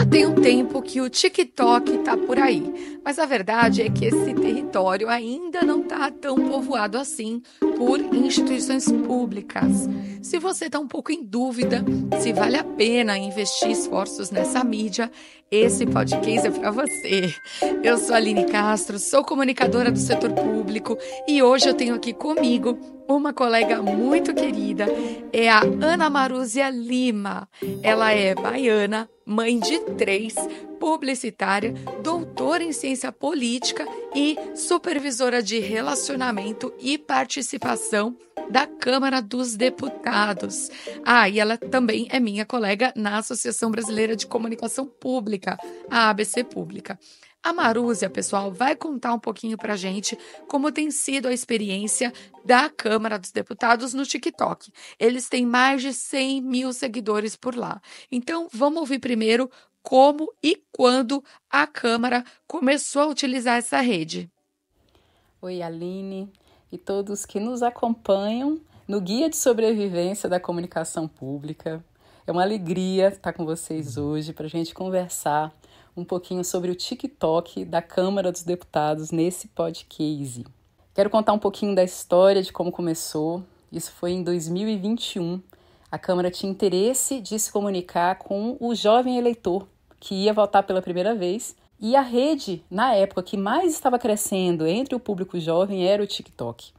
Já tem um tempo que o TikTok tá por aí, mas a verdade é que esse território ainda não tá tão povoado assim por instituições públicas. Se você tá um pouco em dúvida se vale a pena investir esforços nessa mídia, esse podcast é para você. Eu sou a Aline Castro, sou comunicadora do setor público e hoje eu tenho aqui comigo uma colega muito querida, é a Ana Marúzia Lima. Ela é baiana, mãe de 3, publicitária, doutora em ciência política e supervisora de relacionamento e participação da Câmara dos Deputados. E ela também é minha colega na Associação Brasileira de Comunicação Pública, a ABC Pública. A Marúzia, pessoal, vai contar um pouquinho pra gente como tem sido a experiência da Câmara dos Deputados no TikTok. Eles têm mais de 100 mil seguidores por lá. Então, vamos ouvir primeiro como e quando a Câmara começou a utilizar essa rede. Oi, Aline e todos que nos acompanham no Guia de Sobrevivência da Comunicação Pública. É uma alegria estar com vocês hoje para a gente conversar um pouquinho sobre o TikTok da Câmara dos Deputados nesse podcast. Quero contar um pouquinho da história de como começou. Isso foi em 2021. A Câmara tinha interesse de se comunicar com o jovem eleitor que ia votar pela primeira vez. E a rede, na época, que mais estava crescendo entre o público jovem era o TikTok.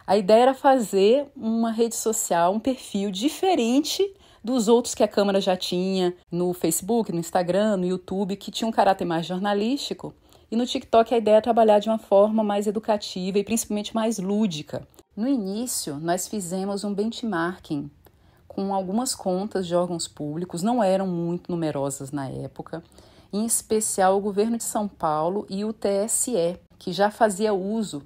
A ideia era fazer uma rede social, um perfil diferente dos outros que a Câmara já tinha no Facebook, no Instagram, no YouTube, que tinha um caráter mais jornalístico. E no TikTok a ideia é trabalhar de uma forma mais educativa e principalmente mais lúdica. No início, nós fizemos um benchmarking com algumas contas de órgãos públicos, não eram muito numerosas na época, em especial o governo de São Paulo e o TSE, que já fazia uso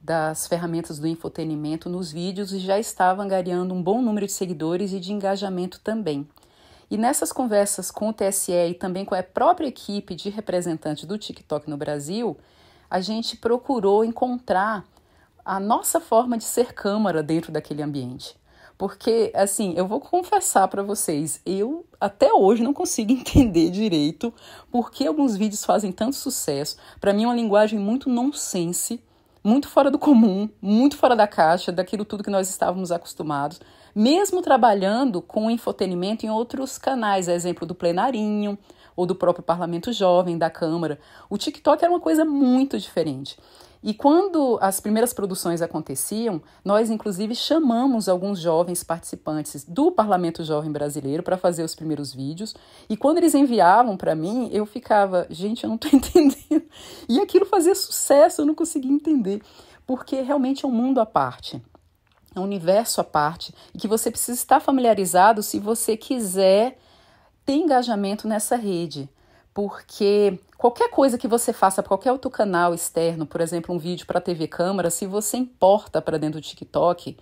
das ferramentas do infotenimento nos vídeos e já estava angariando um bom número de seguidores e de engajamento também. E nessas conversas com o TSE e também com a própria equipe de representantes do TikTok no Brasil, a gente procurou encontrar a nossa forma de ser Câmara dentro daquele ambiente. Porque, assim, eu vou confessar para vocês, eu até hoje não consigo entender direito por que alguns vídeos fazem tanto sucesso. Para mim é uma linguagem muito nonsense, muito fora do comum, muito fora da caixa, daquilo tudo que nós estávamos acostumados, mesmo trabalhando com infotenimento em outros canais, a exemplo do Plenarinho ou do próprio Parlamento Jovem, da Câmara. O TikTok era uma coisa muito diferente. E quando as primeiras produções aconteciam, nós inclusive chamamos alguns jovens participantes do Parlamento Jovem Brasileiro para fazer os primeiros vídeos, e quando eles enviavam para mim, eu ficava, gente, eu não estou entendendo. E aquilo fazia sucesso, eu não conseguia entender, porque realmente é um mundo à parte, é um universo à parte, e que você precisa estar familiarizado se você quiser ter engajamento nessa rede. Porque qualquer coisa que você faça para qualquer outro canal externo, por exemplo, um vídeo para a TV Câmara, se você importa para dentro do TikTok,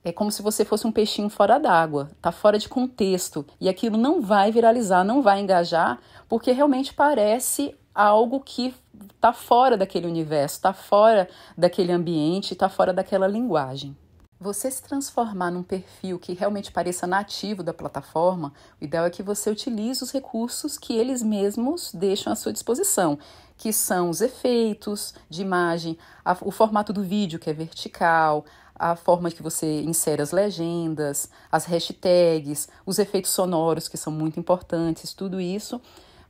é como se você fosse um peixinho fora d'água, está fora de contexto. E aquilo não vai viralizar, não vai engajar, porque realmente parece algo que está fora daquele universo, está fora daquele ambiente, está fora daquela linguagem. Você se transformar num perfil que realmente pareça nativo da plataforma, o ideal é que você utilize os recursos que eles mesmos deixam à sua disposição, que são os efeitos de imagem, o formato do vídeo, que é vertical, a forma que você insere as legendas, as hashtags, os efeitos sonoros, que são muito importantes, tudo isso.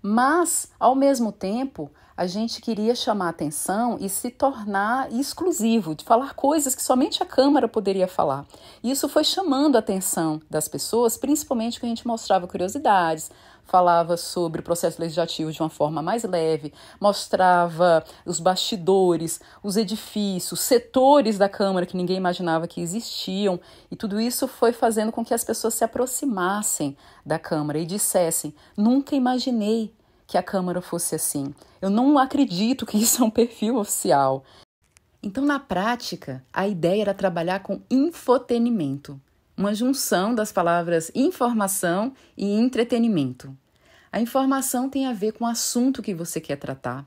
Mas, ao mesmo tempo, a gente queria chamar a atenção e se tornar exclusivo, de falar coisas que somente a Câmara poderia falar. E isso foi chamando a atenção das pessoas, principalmente que a gente mostrava curiosidades, falava sobre o processo legislativo de uma forma mais leve, mostrava os bastidores, os edifícios, setores da Câmara que ninguém imaginava que existiam, e tudo isso foi fazendo com que as pessoas se aproximassem da Câmara e dissessem: nunca imaginei que a Câmara fosse assim. Eu não acredito que isso é um perfil oficial. Então, na prática, a ideia era trabalhar com infotenimento, uma junção das palavras informação e entretenimento. A informação tem a ver com o assunto que você quer tratar.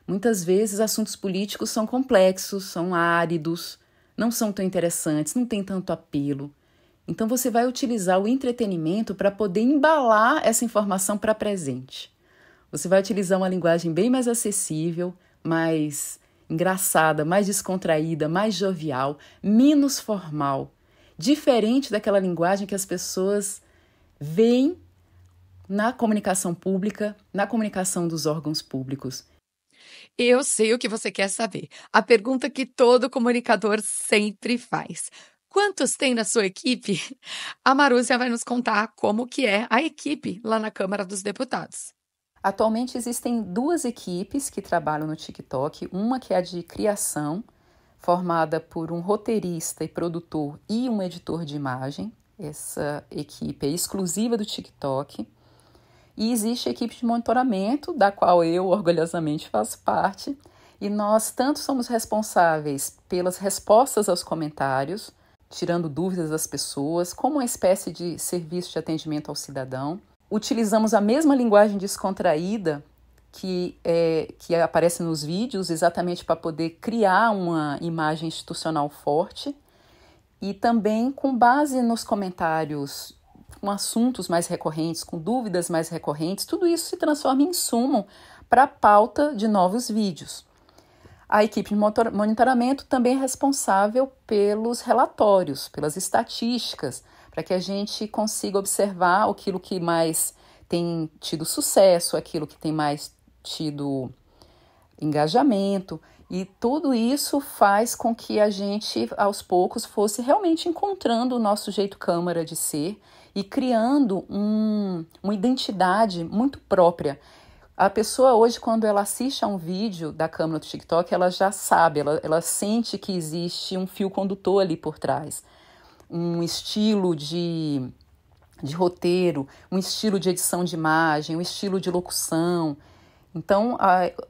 Muitas vezes, assuntos políticos são complexos, são áridos, não são tão interessantes, não têm tanto apelo. Então, você vai utilizar o entretenimento para poder embalar essa informação para presente. Você vai utilizar uma linguagem bem mais acessível, mais engraçada, mais descontraída, mais jovial, menos formal, diferente daquela linguagem que as pessoas veem na comunicação pública, na comunicação dos órgãos públicos. Eu sei o que você quer saber. A pergunta que todo comunicador sempre faz. Quantos tem na sua equipe? A Marúcia vai nos contar como que é a equipe lá na Câmara dos Deputados. Atualmente existem 2 equipes que trabalham no TikTok, uma que é a de criação, formada por um roteirista e produtor e um editor de imagem. Essa equipe é exclusiva do TikTok. E existe a equipe de monitoramento, da qual eu orgulhosamente faço parte, e nós tanto somos responsáveis pelas respostas aos comentários, tirando dúvidas das pessoas, como uma espécie de serviço de atendimento ao cidadão. Utilizamos a mesma linguagem descontraída que aparece nos vídeos, exatamente para poder criar uma imagem institucional forte, e também com base nos comentários, com assuntos mais recorrentes, com dúvidas mais recorrentes, tudo isso se transforma em insumo para a pauta de novos vídeos. A equipe de monitoramento também é responsável pelos relatórios, pelas estatísticas, para que a gente consiga observar aquilo que mais tem tido sucesso, aquilo que tem mais tido engajamento, e tudo isso faz com que a gente, aos poucos, fosse realmente encontrando o nosso jeito Câmara de ser e criando uma identidade muito própria. A pessoa hoje, quando ela assiste a um vídeo da Câmara do TikTok, ela já sabe, ela sente que existe um fio condutor ali por trás, um estilo de roteiro, um estilo de edição de imagem, um estilo de locução. Então,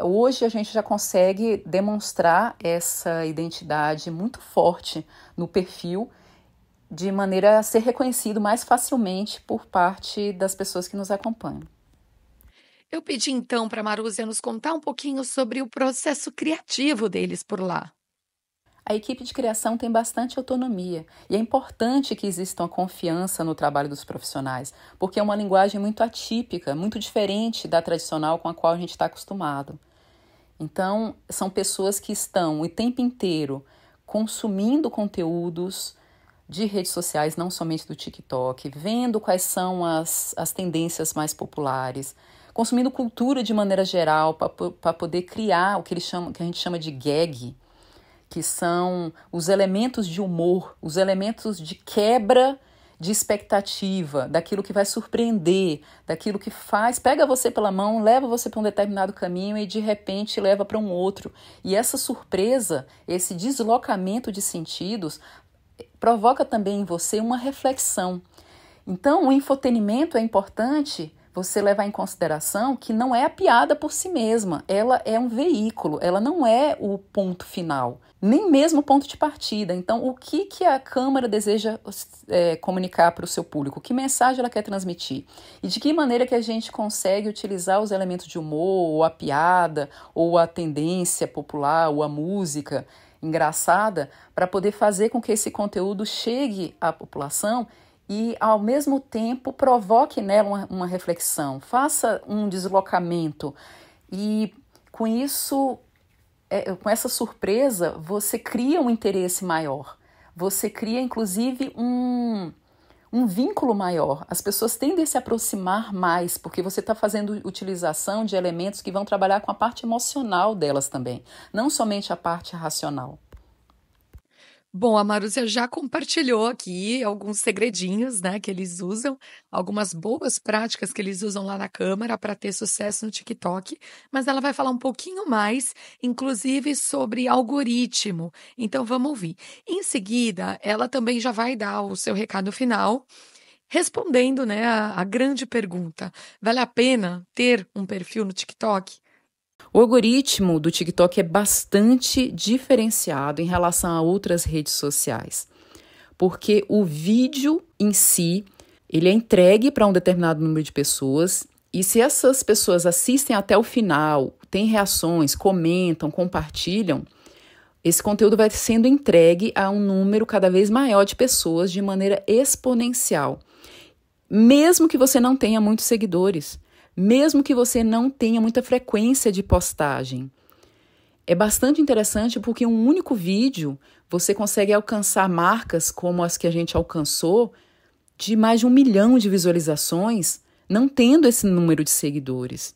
hoje a gente já consegue demonstrar essa identidade muito forte no perfil, de maneira a ser reconhecido mais facilmente por parte das pessoas que nos acompanham. Eu pedi então para a Marúcia nos contar um pouquinho sobre o processo criativo deles por lá. A equipe de criação tem bastante autonomia e é importante que exista uma confiança no trabalho dos profissionais, porque é uma linguagem muito atípica, muito diferente da tradicional com a qual a gente está acostumado. Então, são pessoas que estão o tempo inteiro consumindo conteúdos de redes sociais, não somente do TikTok, vendo quais são as tendências mais populares, consumindo cultura de maneira geral para poder criar o que a gente chama de gag, que são os elementos de humor, os elementos de quebra de expectativa, daquilo que vai surpreender, daquilo que pega você pela mão, leva você para um determinado caminho e de repente leva para um outro. E essa surpresa, esse deslocamento de sentidos, provoca também em você uma reflexão. Então, o infotenimento é importante você levar em consideração que não é a piada por si mesma, ela é um veículo, ela não é o ponto final, nem mesmo o ponto de partida. Então, o que a Câmara deseja comunicar para o seu público? Que mensagem ela quer transmitir? E de que maneira que a gente consegue utilizar os elementos de humor, ou a piada, ou a tendência popular, ou a música engraçada, para poder fazer com que esse conteúdo chegue à população e, ao mesmo tempo, provoque nela uma reflexão, faça um deslocamento. E, com isso, com essa surpresa, você cria um interesse maior. Você cria, inclusive, um vínculo maior. As pessoas tendem a se aproximar mais, porque você está fazendo utilização de elementos que vão trabalhar com a parte emocional delas também, não somente a parte racional. Bom, a Marúcia já compartilhou aqui alguns segredinhos, né, que eles usam, algumas boas práticas que eles usam lá na Câmara para ter sucesso no TikTok, mas ela vai falar um pouquinho mais, inclusive sobre algoritmo. Então vamos ouvir. Em seguida, ela também já vai dar o seu recado final, respondendo, né, a grande pergunta: vale a pena ter um perfil no TikTok? O algoritmo do TikTok é bastante diferenciado em relação a outras redes sociais, porque o vídeo em si, ele é entregue para um determinado número de pessoas, e se essas pessoas assistem até o final, têm reações, comentam, compartilham, esse conteúdo vai sendo entregue a um número cada vez maior de pessoas de maneira exponencial, mesmo que você não tenha muitos seguidores. mesmo que você não tenha muita frequência de postagem. É bastante interessante porque um único vídeo você consegue alcançar marcas como as que a gente alcançou de mais de 1 milhão de visualizações, não tendo esse número de seguidores.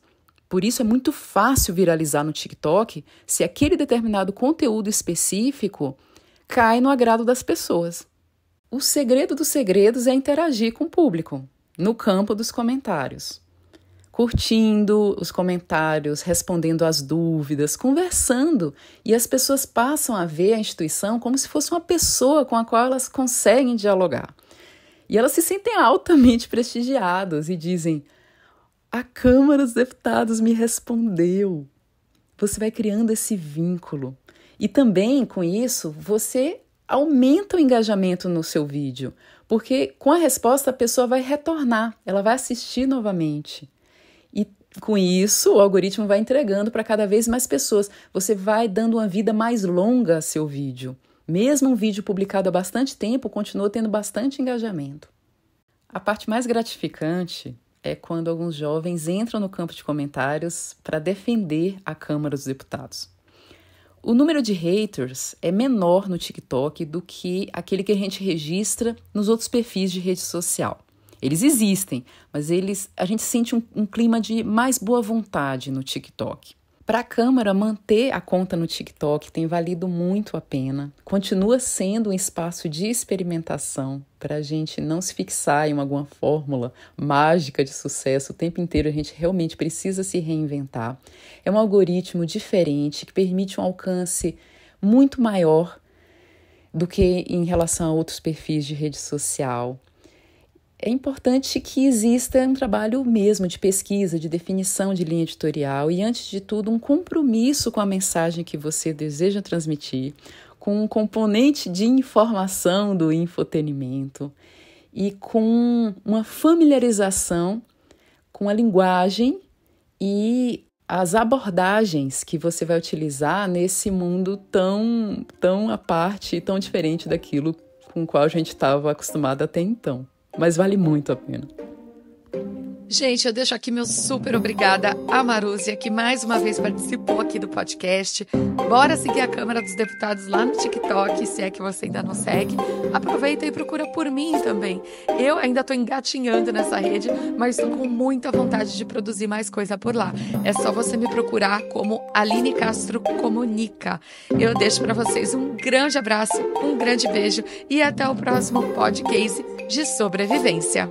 Por isso é muito fácil viralizar no TikTok se aquele determinado conteúdo específico cai no agrado das pessoas. O segredo dos segredos é interagir com o público, no campo dos comentários. Curtindo os comentários, respondendo às dúvidas, conversando. E as pessoas passam a ver a instituição como se fosse uma pessoa com a qual elas conseguem dialogar. E elas se sentem altamente prestigiadas e dizem: a Câmara dos Deputados me respondeu. Você vai criando esse vínculo. E também, com isso, você aumenta o engajamento no seu vídeo, porque com a resposta a pessoa vai retornar, ela vai assistir novamente. E com isso, o algoritmo vai entregando para cada vez mais pessoas. Você vai dando uma vida mais longa a seu vídeo. Mesmo um vídeo publicado há bastante tempo, continua tendo bastante engajamento. A parte mais gratificante é quando alguns jovens entram no campo de comentários para defender a Câmara dos Deputados. O número de haters é menor no TikTok do que aquele que a gente registra nos outros perfis de rede social. Eles existem, mas a gente sente um clima de mais boa vontade no TikTok. Para a Câmara, manter a conta no TikTok tem valido muito a pena. Continua sendo um espaço de experimentação para a gente não se fixar em alguma fórmula mágica de sucesso. O tempo inteiro a gente realmente precisa se reinventar. É um algoritmo diferente que permite um alcance muito maior do que em relação a outros perfis de rede social. É importante que exista um trabalho mesmo de pesquisa, de definição de linha editorial e, antes de tudo, um compromisso com a mensagem que você deseja transmitir, com um componente de informação do infotenimento e com uma familiarização com a linguagem e as abordagens que você vai utilizar nesse mundo tão à parte e tão diferente daquilo com o qual a gente estava acostumado até então. Mas vale muito a pena. Gente, eu deixo aqui meu super obrigada à Marúzia, que mais uma vez participou aqui do podcast. Bora seguir a Câmara dos Deputados lá no TikTok, se é que você ainda não segue. Aproveita e procura por mim também. Eu ainda tô engatinhando nessa rede, mas tô com muita vontade de produzir mais coisa por lá. É só você me procurar como Aline Castro Comunica. Eu deixo para vocês um grande abraço, um grande beijo e até o próximo podcast de sobrevivência.